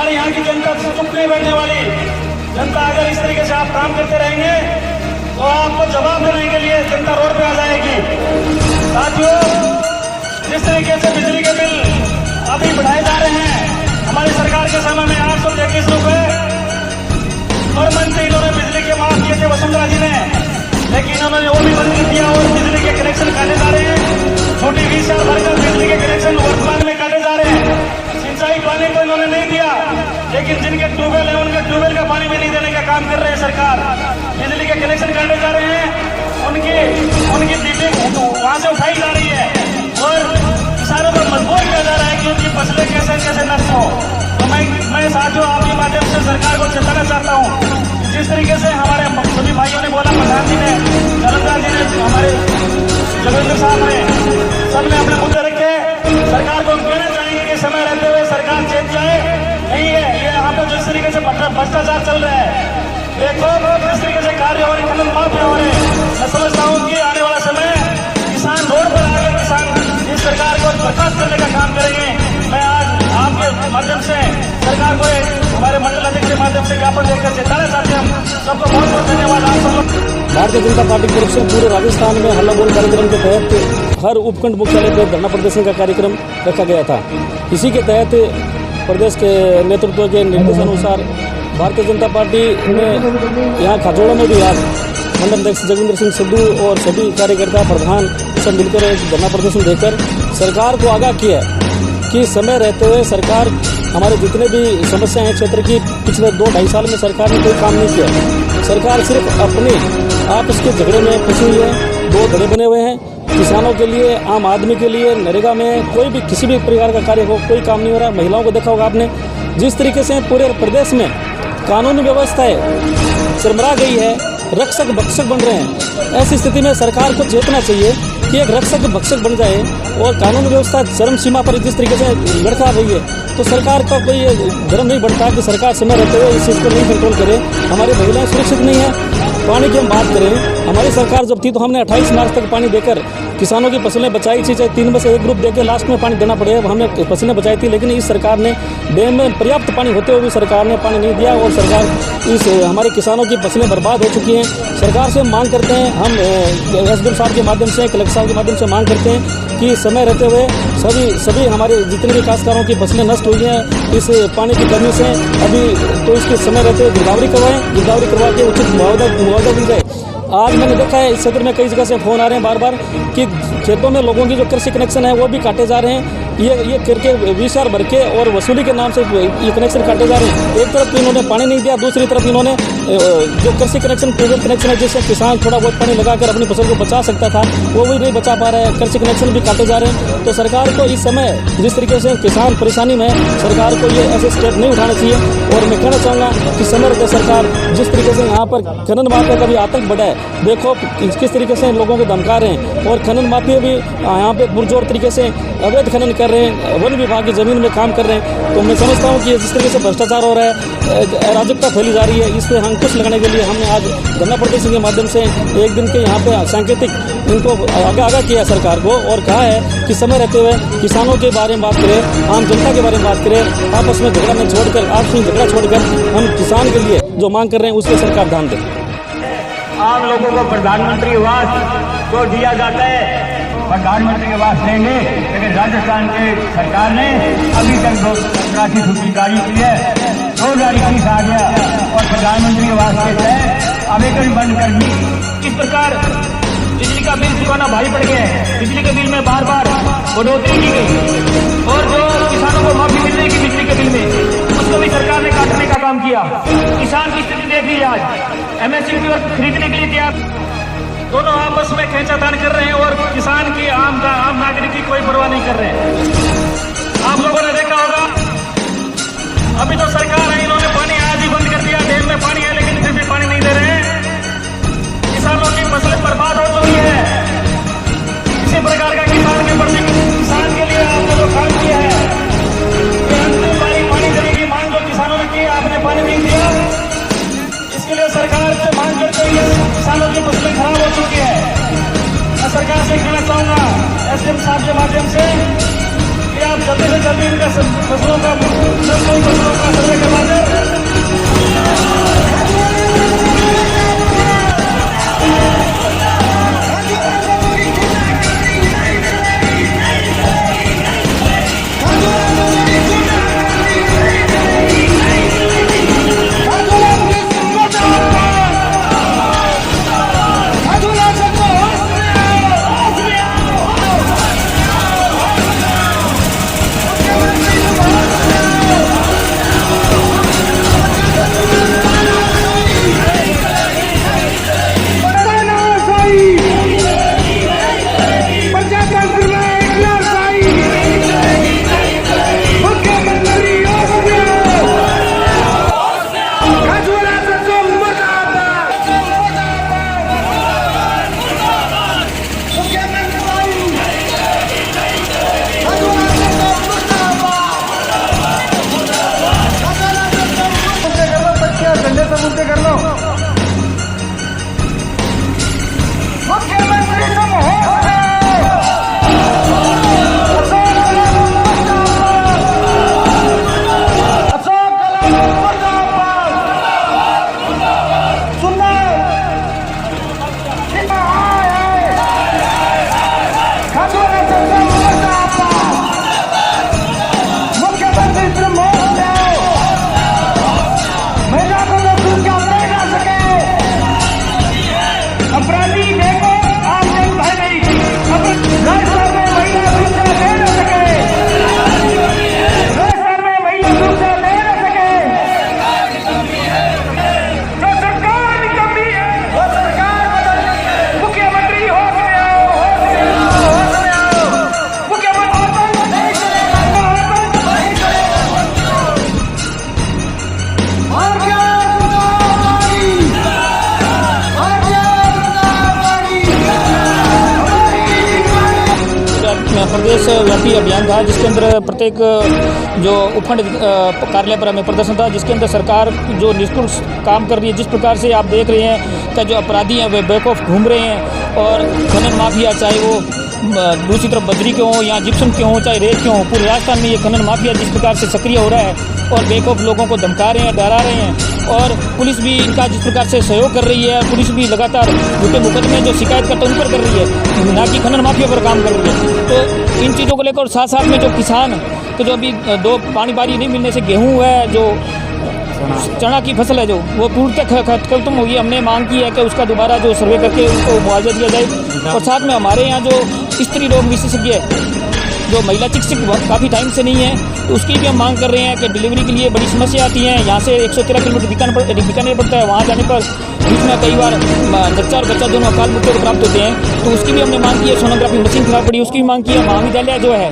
हमारे यहाँ की जनता चुप नहीं बैठने वाली। जनता अगर इस तरीके से आप काम करते रहेंगे तो आपको जवाब देने के लिए जनता रोड पे आ जाएगी। साथियों, जिस तरीके से बिजली के बिल अभी बढ़ाए जा रहे हैं, हमारी सरकार के समय में 833 रुपए पर मंथ से इन्होंने बिजली के माफ किए थे वसुंधरा जी ने, लेकिन इन्होंने वो भी बंद कर दिया और बिजली के कनेक्शन काटे जा रहे हैं। छोटी 20,000 भरकर बिजली के कनेक्शन वर्तमान में काटे जा रहे हैं। सिंचाई पानी को इन्होंने नहीं दिया, लेकिन जिनके ट्यूबवेल है उनके ट्यूबवेल का पानी भी नहीं देने का काम कर रहे हैं सरकार। बिजली के कनेक्शन काटे जा रहे हैं, उनकी दीपे वहां से उठाई जा रही है और किसानों को मजबूर किया जा रहा है कि उनकी फसलें कैसे कैसे नष्ट हो। तो मैं साथियों आपके माध्यम से सरकार को चेताना चाहता हूँ, जिस तरीके से हमारे सभी भाइयों ने बोला, प्रधान जी ने, जलंधर जी ने, हमारे जगेंद्र साहब ने, सबने अपने मुद्दे रखे। सरकार को हम कहना चाहेंगे कि समय रहते हुए सरकार चेत जाए। नहीं है ये यहाँ पे जिस तरीके से भ्रष्टाचार चल रहा है, देखो जिस तरीके से कार्य हो रहे, खनन माफिया हो रहे, मैं समझता हूँ कि आने वाला समय किसान रोड पर आकर किसान इस सरकार को बर्खास्त करने का काम करेंगे। मैं आज आपके माध्यम से सरकार को हमारे मंडल अध्यक्ष के माध्यम से ज्ञापन देकर चेताना चाहते हैं। हम सबको बहुत बहुत धन्यवाद। आप सब लोग भारतीय जनता पार्टी की तरफ से पूरे राजस्थान में हल्ला बोल कार्यक्रम के तहत हर उपखंड मुख्यालय पर धरना प्रदर्शन का कार्यक्रम रखा गया था। इसी के तहत प्रदेश के नेतृत्व के निर्देशानुसार भारतीय जनता पार्टी ने यहाँ खाजोड़ा में भी आज मंडल अध्यक्ष जोगिंदर सिंह सिद्धू और सभी कार्यकर्ता प्रधान सब मिलकर एक धरना प्रदर्शन देकर सरकार को आगाह किया कि समय रहते हुए सरकार हमारे जितने भी समस्या हैं क्षेत्र की, पिछले 2-2.5 साल में सरकार ने कोई काम नहीं किया। सरकार सिर्फ अपने आपस के झगड़े में फंसी हुई है। 2 धड़े बने हुए हैं, किसानों के लिए, आम आदमी के लिए, नरेगा में कोई भी किसी भी प्रकार का कार्य हो, कोई काम नहीं हो रहा। महिलाओं को देखा होगा आपने, जिस तरीके से पूरे प्रदेश में कानूनी व्यवस्थाएं चरमरा गई है, रक्षक भक्षक बन रहे हैं। ऐसी स्थिति में सरकार को चेतना चाहिए कि एक रक्षक भक्षक बन जाए और कानून व्यवस्था चरम सीमा पर जिस तरीके से लड़खड़ा रही है, तो सरकार का कोई धर्म नहीं बढ़ता कि सरकार समय रहते हुए इस चीज़ को नहीं कंट्रोल करे। हमारी महिलाएं सुरक्षित नहीं है। पानी की हम बात करें, हमारी सरकार जब थी तो हमने 28 मार्च तक पानी देकर किसानों की फसलें बचाई थी, चाहे 3 में से 1 ग्रुप देकर लास्ट में पानी देना पड़े, हमने फसलें बचाई थी। लेकिन इस सरकार ने डैम में पर्याप्त पानी होते हुए भी सरकार ने पानी नहीं दिया और सरकार इस हमारे किसानों की फसलें बर्बाद हो चुकी हैं। सरकार से मांग करते हैं, हम एसडीएम साहब के माध्यम से, कलेक्टर साहब के माध्यम से मांग करते हैं कि समय रहते हुए सभी हमारे जितने भी काश्तकारों की फसलें नष्ट हुई हैं इस पानी की कमी से, अभी तो इसके समय रहते हुए गिरदावरी करवाएं, गिरदावरी करवा के उचित मुआवजा दी जाए। आज मैंने देखा है इस क्षेत्र में कई जगह से फोन आ रहे हैं बार बार कि खेतों में लोगों की जो कृषि कनेक्शन है वो भी काटे जा रहे हैं। ये करके 20,000 भर के और वसूली के नाम से ये कनेक्शन काटे जा रहे हैं। एक तरफ इन्होंने पानी नहीं दिया, दूसरी तरफ इन्होंने जो कृषि कनेक्शन, ट्यूबवेल कनेक्शन है जिससे किसान थोड़ा बहुत पानी लगाकर अपनी फसल को बचा सकता था, वो भी नहीं बचा पा रहा है। कृषि कनेक्शन भी काटे जा रहे हैं। तो सरकार को इस समय जिस तरीके से किसान परेशानी में है, सरकार को ये ऐसे स्टेप नहीं उठाना चाहिए। और मैं कहना चाहूँगा कि समय रहते सरकार जिस तरीके से यहाँ पर खनन माफिया का भी आतंक बढ़ा है, देखो किस तरीके से लोगों को धमका रहे हैं और खनन माफिया भी यहाँ पे पुरजोर तरीके से अवैध खनन कर रहे हैं, वन विभाग की जमीन में काम कर रहे हैं। तो मैं समझता हूँ कि जिस तरीके से भ्रष्टाचार हो रहा है, अराजकता फैली जा रही है, इस पर अंकुश लगाने के लिए हमने आज धरना प्रदर्शन के माध्यम से एक दिन के यहाँ पे सांकेतिक इनको आगाह किया सरकार को और कहा है कि समय रहते हुए किसानों के बारे में बात करें, आम जनता के बारे में बात करें, आपस में झगड़ा न छोड़कर, आपस में झगड़ा छोड़कर हम किसान के लिए जो मांग कर रहे हैं उस पर सरकार ध्यान दें। आम लोगों को प्रधानमंत्री आवास तो दिया जाता है, प्रधानमंत्री आवास देंगे, लेकिन राजस्थान के सरकार ने अभी तक 2 सूची जारी की है, 2021 आ गया और प्रधानमंत्री आवास के तहत आवेदन बंद कर दी। इस प्रकार बिजली का बिल चुकाना भारी पड़ गया है। बिजली के बिल में बार बार बढ़ोतरी की गई और जो किसानों को माफी मिल रही थी बिजली के बिल में, उसको भी सरकार ने काटने का काम किया। किसान की स्थिति देख लीजिए, आज एमएसपी और खरीदने के लिए तैयार, दोनों आपस में खींचातान कर रहे हैं और किसान की आम नागरिक की कोई परवाह नहीं कर रहे हैं। आप लोगों ने देखा होगा, अभी तो सरकार है, इन्होंने पानी आज ही बंद कर दिया। डैम में पानी है लेकिन फिर भी पानी नहीं दे रहे हैं। किसानों की फसलें बर्बाद हो चुकी है। इसी प्रकार का किसान के प्रति, किसान के लिए आपने जो काम किया है, ये अंतिम बारी पानी देने की मांग जो किसानों ने की, आपने पानी नहीं दिया। इसके लिए सरकार से मांग करते हुए किसानों की फसलें खराब हो चुकी है। मैं सरकार से कहना चाहूंगा एसडीएम साहब के माध्यम से कि आप जल्दी से जल्दी इनका फसलों का सर्वे करवा दें। प्रदेश व्यापी अभियान था जिसके अंदर प्रत्येक जो उपखंड कार्यालय पर हमें प्रदर्शन था, जिसके अंदर सरकार जो निष्ठुर काम कर रही है। जिस प्रकार से आप देख रहे हैं कि जो अपराधी हैं वे बैकऑफ घूम रहे हैं और खनन माफिया, चाहे वो दूसरी तरफ बजरी के हों या जिप्सम के हों, चाहे रेत के हों, पूरे राजस्थान में ये खनन माफिया जिस प्रकार से सक्रिय हो रहा है और बेखौफ लोगों को धमका रहे हैं, डरा रहे हैं। और पुलिस भी इनका जिस प्रकार से सहयोग कर रही है, पुलिस भी लगातार झूठे मुकदमे जो शिकायत करता है उन पर कर रही है, ना कि खनन माफिया पर काम कर रही है। तो इन चीज़ों को लेकर और साथ साथ में जो किसान तो जो अभी दो पानी बारी नहीं मिलने से गेहूँ है, जो चना की फसल है, जो वो पूर्णतः खत्म होगी। हमने मांग की है कि उसका दोबारा जो सर्वे करके उनको मुआवजा दिया जाए। और साथ में हमारे यहाँ जो स्त्री रोग विशेषज्ञ जो महिला चिकित्सक काफ़ी टाइम से नहीं है, तो उसकी भी हम मांग कर रहे हैं कि डिलीवरी के लिए बड़ी समस्या आती है। यहाँ से 113 किलोमीटर बीकानेर पड़ता है, वहाँ जाने पर बीच में कई बार बच्चा और बच्चा दोनों अकाल मृत्यु को प्राप्त होते हैं। तो उसकी भी हमने मांग की है। सोनोग्राफी मशीन खराब पड़ी, उसकी भी मांग की है। महाविद्यालय जो है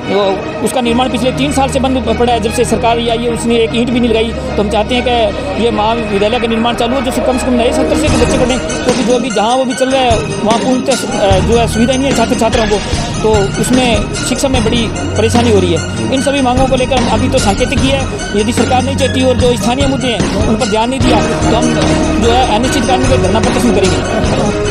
वो उसका निर्माण पिछले 3 साल से बंद पड़ा है। जब से सरकार आई है उसने एक ईंट भी नहीं लगाई। तो हम चाहते हैं कि ये महाविद्यालय का निर्माण चालू हो, जो कम से कम नए 70 से बच्चे पढ़ें, क्योंकि जो अभी जहाँ वो भी चल रहा है वहाँ पूर्णतः जो है सुविधा नहीं है छात्र छात्राओं को, तो उसमें शिक्षा में बड़ी परेशानी हो रही है। इन सभी मांगों को लेकर हम अभी तो सांकेतिक ही है, यदि सरकार नहीं चाहती और जो स्थानीय मुद्दे हैं उन पर ध्यान नहीं दिया तो हम जो है अनिश्चितकाल में धरना प्रदर्शन करेंगे।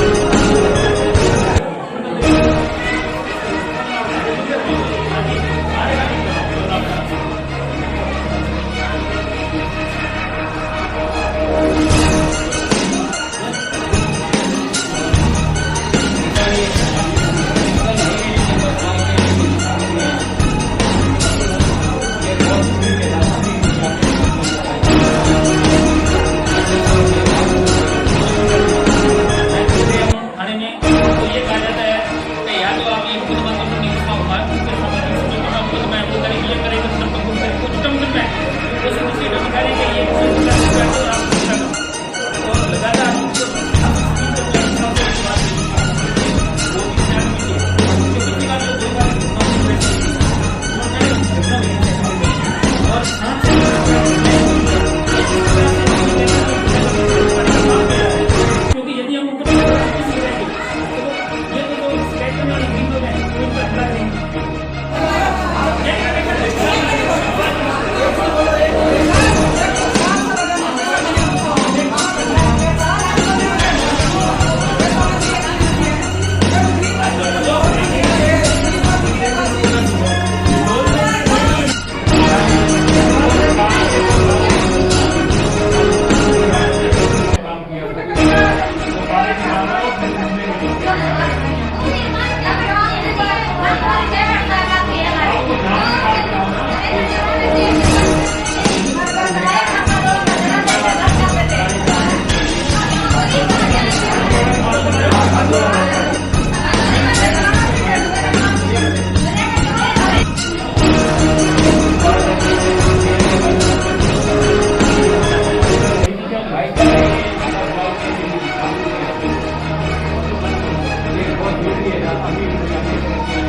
ये बहुत जरूरी है ना, अभी